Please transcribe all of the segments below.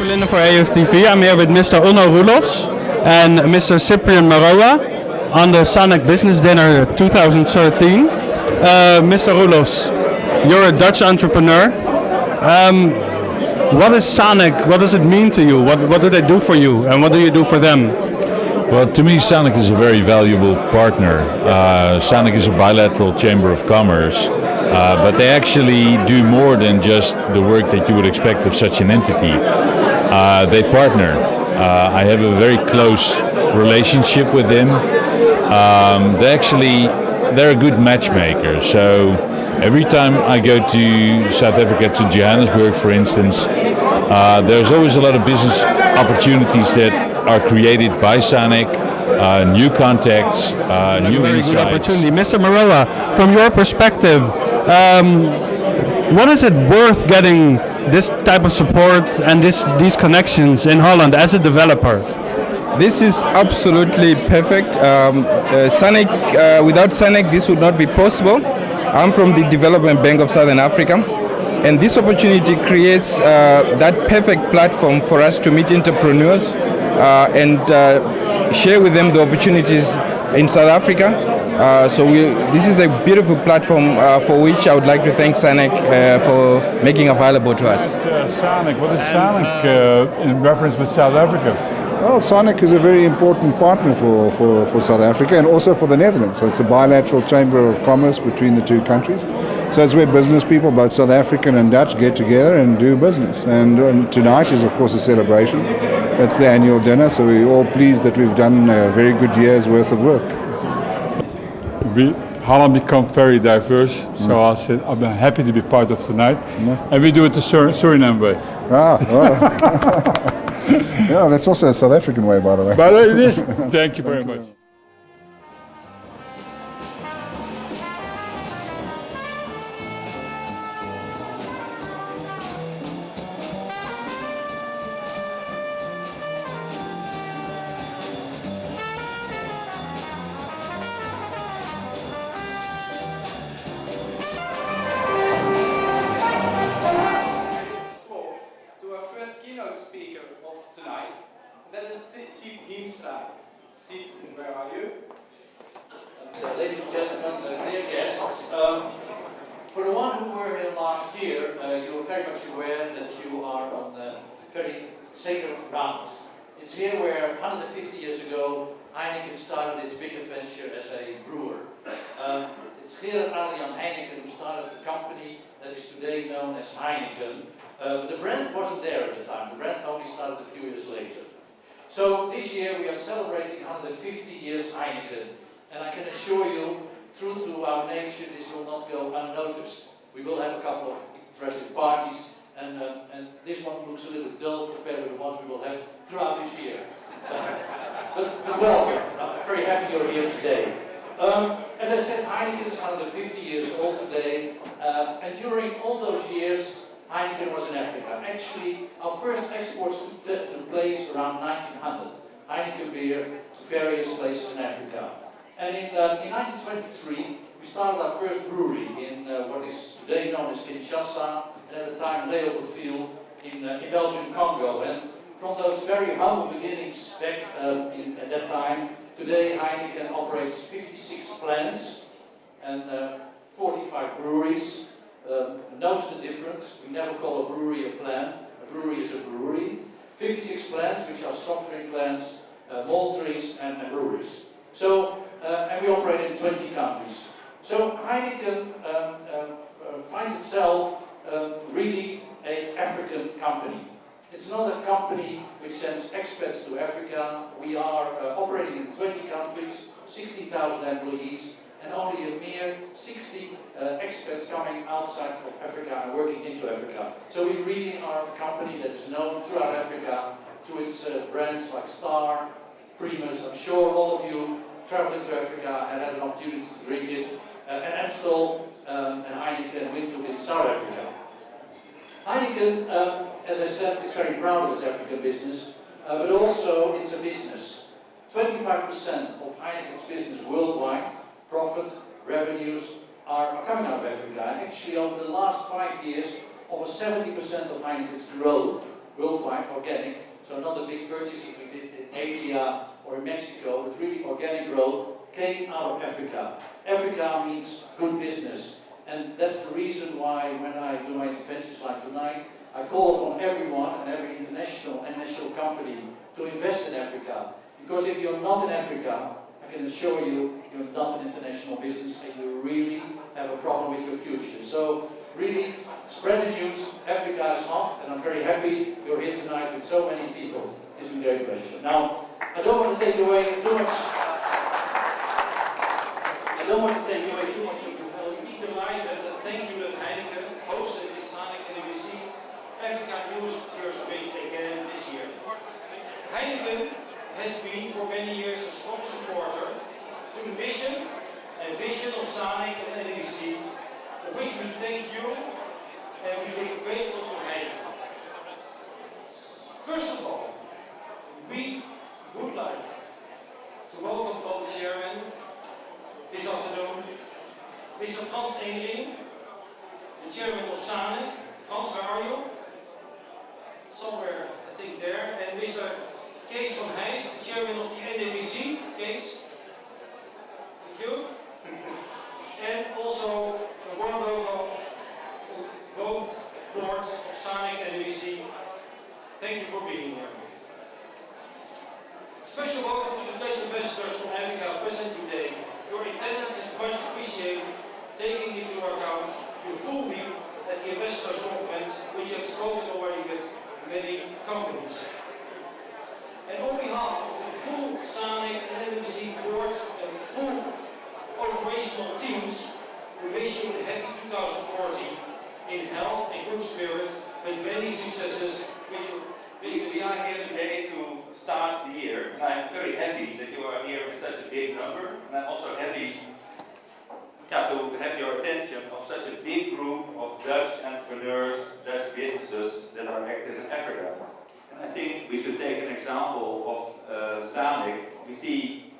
Verlinden for Aftv. I'm here with Mr. Onno Roelofs and Mr. Cyprian Maroa on the Sanec Business Dinner 2013. Mr. Roelofs, you're a Dutch entrepreneur. What is Sanec? What does it mean to you? What do they do for you, and what do you do for them? Well, to me, Sanec is a very valuable partner. Sanec is a bilateral chamber of commerce, but they actually do more than just the work that you would expect of such an entity. They partner. I have a very close relationship with them. They're a good matchmaker. So every time I go to South Africa, to Johannesburg, for instance, there's always a lot of business opportunities that are created by Sanec, new contacts, new insights. Good opportunity. Mr. Maroa, from your perspective, what is it worth getting this type of support and these connections in Holland as a developer? This is absolutely perfect. Sanec, without Sanec, this would not be possible. I'm from the Development Bank of Southern Africa, and this opportunity creates that perfect platform for us to meet entrepreneurs and share with them the opportunities in South Africa. This is a beautiful platform for which I would like to thank Sanec for making available to us. Sanec, what is Sanec in reference with South Africa? Well, Sanec is a very important partner for South Africa and also for the Netherlands. So it's a bilateral chamber of commerce between the two countries. So it's where business people, both South African and Dutch, get together and do business. And tonight is, of course, a celebration. It's the annual dinner, so we're all pleased that we've done a very good year's worth of work. Holland become very diverse, so I said I'm happy to be part of tonight. And we do it the Suriname way. Yeah, that's also a South African way, by the way. But it is. Thank you very much. Where are you? Ladies and gentlemen, dear guests, for the one who were here last year, you are very much aware that you are on very sacred grounds. It's here where 150 years ago Heineken started its big adventure as a brewer. It's here that Adrian Heineken who started the company that is today known as Heineken. The brand wasn't there at the time. The brand only started a few years later. So this year we are celebrating 150 years Heineken, and I can assure you, true to our nature, this will not go unnoticed. We will have a couple of interesting parties, and this one looks a little dull compared with the ones we will have throughout this year. but welcome. I'm very happy you're here today. As I said, Heineken is 150 years old today, and during all those years, Heineken was in Africa. Actually, our first exports took place around 1900. Heineken beer to various places in Africa. And in 1923, we started our first brewery in what is today known as Kinshasa, and at the time Leopoldville in Belgian Congo. And from those very humble beginnings back at that time, today Heineken operates 56 plants and 45 breweries. Notice the difference. We never call a brewery a plant. A brewery is a brewery. 56 plants, which are soft drink plants, malteries and breweries. So, and we operate in 20 countries. So Heineken finds itself really an African company. It's not a company which sends expats to Africa. We are operating in 20 countries, 16,000 employees, and only a mere 60 expats coming outside of Africa and working into Africa. So we really are a company that is known throughout Africa through its brands like Star, Primus. I'm sure all of you traveled into Africa and had an opportunity to drink it. And Amstel and Heineken Winter in South Africa. Heineken, as I said, is very proud of its African business, but also it's a business. 25% of Heineken's business worldwide, profit, revenues, are coming out of Africa. And actually over the last 5 years, almost 70% of Heineken's growth worldwide, organic. So not the big purchases we did in Asia or in Mexico, but really organic growth came out of Africa. Africa means good business. And that's the reason why when I do my interventions like tonight, I call upon everyone and every international and national company to invest in Africa. Because if you're not in Africa, I can assure you, you're not an international business and you really have a problem with your future. So really, spread the news. Africa is hot, and I'm very happy you're here tonight with so many people. It's a great pleasure. Now, I don't want to take away too much. I don't want to take away too much of your time. You're delighted, and thank you that Heineken hosted this Sanec NWC Africa News Years Week again this year. Heineken has been for many years a strong supporter to the mission and vision of Sanec and NWC, of which we thank you and we are grateful to Heineken. First of all, we would like to welcome our chairman this afternoon, Mr. Frans Engeling, the chairman of Sanec. Frans, where are you? Somewhere, I think there. And Mr. Kees van Heijs, the chairman of the NWC. Kees, thank you. And also a warm welcome to both boards of Sanec and NWC. Thank you for being here. Special welcome to the Dutch ambassadors from Africa present today. Your attendance is much appreciated, taking into account your full week at the Ambassadors Conference, which have spoken already with many companies. And on behalf of the full Sanec and NWC boards and full operational teams, we wish you a happy 2014 in health and good spirit, with many successes with your business. We are here today to start the year, and I'm very happy that you are here with such a big number, and I'm also happy to have your attention of such a big group of Dutch entrepreneurs, Dutch businesses that are active in Africa. And I think we should take an example of Sanec. We see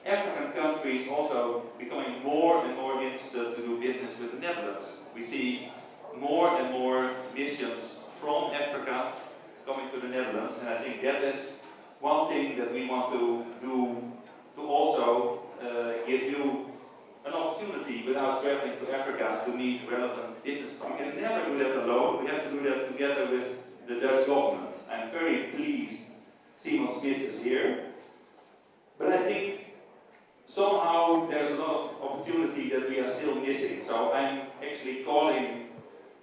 African countries also becoming more and more interested to do business with the Netherlands. We see more and more missions from Africa coming to the Netherlands, and I think that is one thing that we want to do to also give you an opportunity without traveling to Africa to meet relevant business. We can never do that alone. We have to do that together with the Dutch government. I'm very pleased Simon Smith is here, but I think somehow there's a lot of opportunity that we are still missing. So I'm actually calling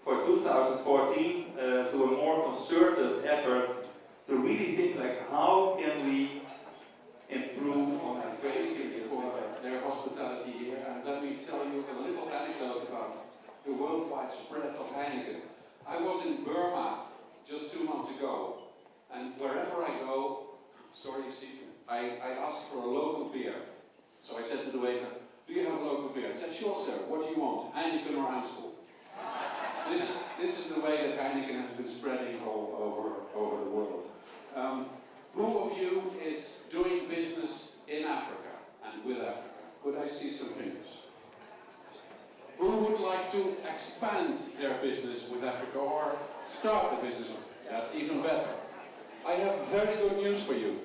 for 2014 to a more concerted effort to really think like how can we improve on our trade for their hospitality here, and let me tell you a little anecdote about the worldwide spread of Heineken. I was in Burma just 2 months ago, and wherever I go, I ask for a local beer. So I said to the waiter, "Do you have a local beer?" He said, "Sure, sir. What do you want? Heineken or Amstel?" This is the way that Heineken has been spreading all over the world. Who of you is doing business in Africa and with Africa? Could I see some fingers? Who would like to expand their business with Africa or start a business? That's even better. I have very good news for you,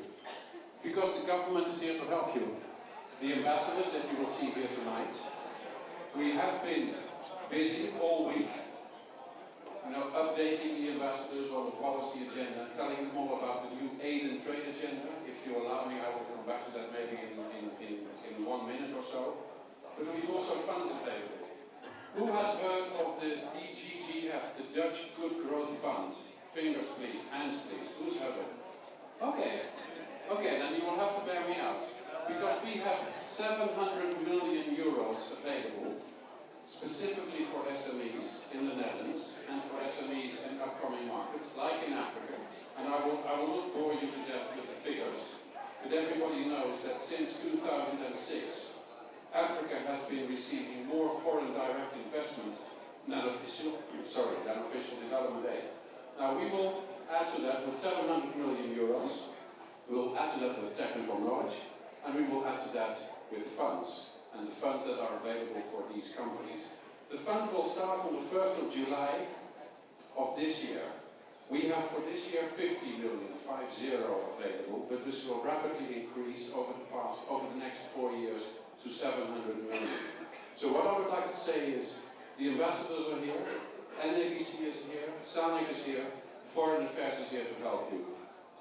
because the government is here to help you. The ambassadors that you will see here tonight, we have been busy all week, updating the ambassadors on the policy agenda, telling them all about the new aid and trade agenda. If you allow me, I will come back to that maybe in 1 minute or so. But we've also funds available. Who has heard of the DGGF, the Dutch Good Growth Fund? Fingers please, hands please. Who's heard of it? Okay, then you will have to bear me out. Because we have 700 million euros available specifically for SMEs in the Netherlands and for SMEs in upcoming markets, like in Africa. And I will not bore you to death with the figures, but everybody knows that since 2006, Africa has been receiving more foreign direct investment than official development aid. Now we will add to that with 700 million euros, we will add to that with technical knowledge, and we will add to that with funds, and the funds that are available for these companies. The fund will start on the 1st of July of this year, We have for this year 50 million, 50 available, but this will rapidly increase over the next 4 years to 700 million. So what I would like to say is, the ambassadors are here, NABC is here, Sanec is here, Foreign Affairs is here to help you.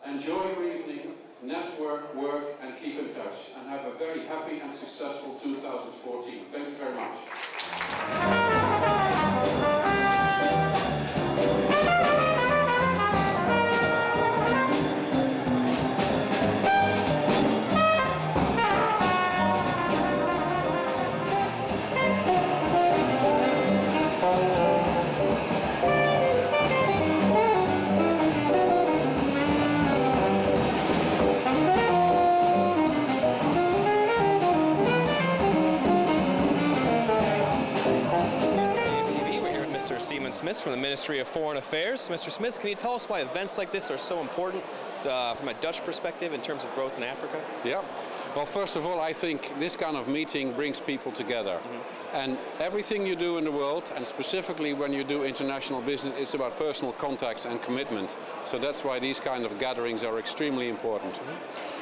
Enjoy your evening, network, work, and keep in touch, and have a very happy and successful 2014. Thank you very much. Smith from the Ministry of Foreign Affairs. Mr. Smith, can you tell us why events like this are so important from a Dutch perspective in terms of growth in Africa? Yeah. Well, first of all, I think this kind of meeting brings people together. And everything you do in the world, and specifically when you do international business, it's about personal contacts and commitment. So that's why these kind of gatherings are extremely important.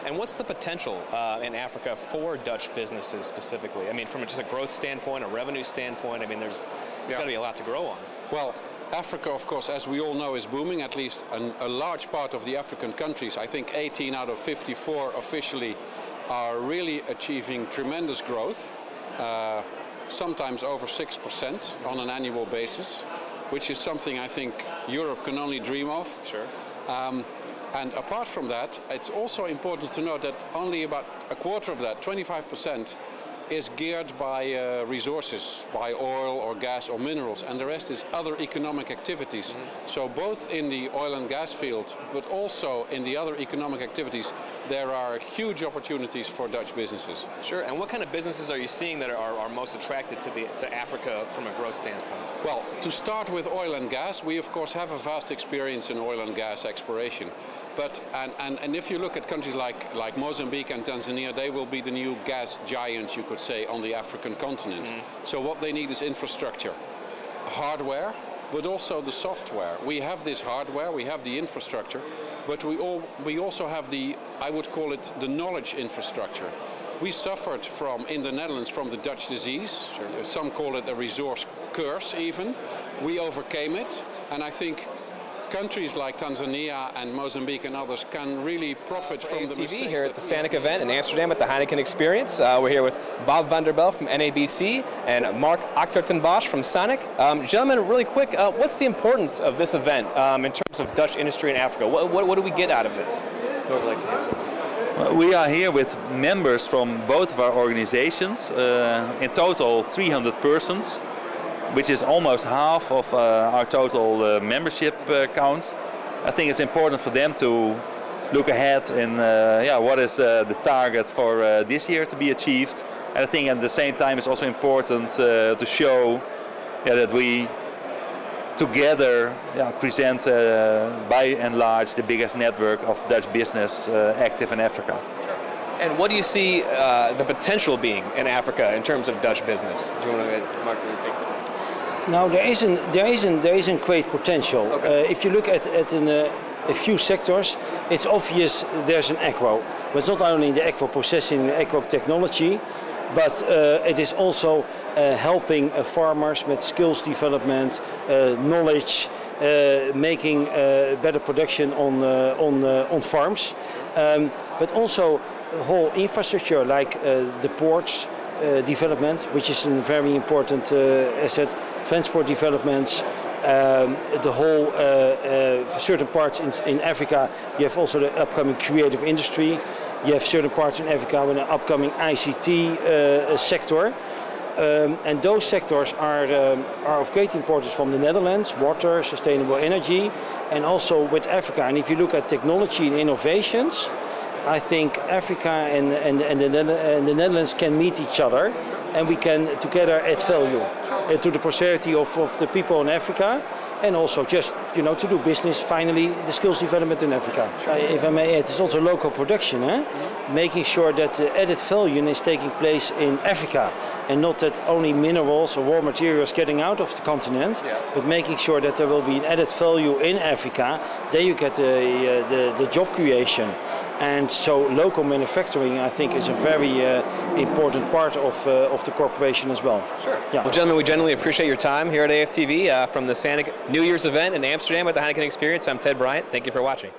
And what's the potential in Africa for Dutch businesses specifically? I mean, from just a growth standpoint, a revenue standpoint, I mean, there's got to be a lot to grow on. Well, Africa, of course, as we all know, is booming. At least a large part of the African countries, I think 18 out of 54 officially, are really achieving tremendous growth, sometimes over 6% on an annual basis, which is something I think Europe can only dream of. Sure. And apart from that, it's also important to note that only about a quarter of that, 25%, is geared by resources, by oil or gas or minerals, and the rest is other economic activities. So both in the oil and gas field, but also in the other economic activities, there are huge opportunities for Dutch businesses. Sure, and what kind of businesses are you seeing that are most attracted to Africa from a growth standpoint? Well, to start with oil and gas, we of course have a vast experience in oil and gas exploration. But and if you look at countries like Mozambique and Tanzania, they will be the new gas giants, you could say, on the African continent. So what they need is infrastructure, hardware, but also the software. We have this hardware, we have the infrastructure, but we also have the, I would call it, the knowledge infrastructure. We suffered in the Netherlands from the Dutch disease. Sure. Some call it a resource curse even. We overcame it, and I think countries like Tanzania and Mozambique and others can really profit from the mistakes. Here at the Sanec event in Amsterdam at the Heineken Experience. We're here with Bob van der Bel from NABC and Mark Achtertenbosch from Sanec. Gentlemen, really quick, what's the importance of this event in terms of Dutch industry in Africa? What do we get out of this? Who would like to answer? Well, we are here with members from both of our organizations, in total 300 persons, which is almost half of our total membership count. I think it's important for them to look ahead in what is the target for this year to be achieved. And I think at the same time it's also important to show that we together present by and large the biggest network of Dutch business active in Africa. And what do you see the potential being in Africa in terms of Dutch business? Do you want to, Mark, take this? Now there isn't great potential. Okay. If you look at a few sectors, it's obvious there's an agro. But it's not only in the agro processing, the agro technology, but it is also helping farmers with skills development, knowledge, making better production on farms, but also whole infrastructure like the ports. Development, which is a very important asset, transport developments, the whole certain parts in Africa. You have also the upcoming creative industry. You have certain parts in Africa with an upcoming ICT sector, and those sectors are of great importance from the Netherlands: water, sustainable energy, and also with Africa. And if you look at technology and innovations, I think Africa and the Netherlands can meet each other, and we can together add value to the prosperity of the people in Africa, and also just to do business. Finally, the skills development in Africa. If I may add, it's also local production, making sure that the added value is taking place in Africa, and not that only minerals or raw materials getting out of the continent, but making sure that there will be an added value in Africa. Then you get the job creation. And so local manufacturing, I think, is a very important part of the corporation as well. Sure. Yeah. Well, gentlemen, we genuinely appreciate your time here at AFTV from the Sanec New Year's event in Amsterdam with the Heineken Experience. I'm Ted Bryant. Thank you for watching.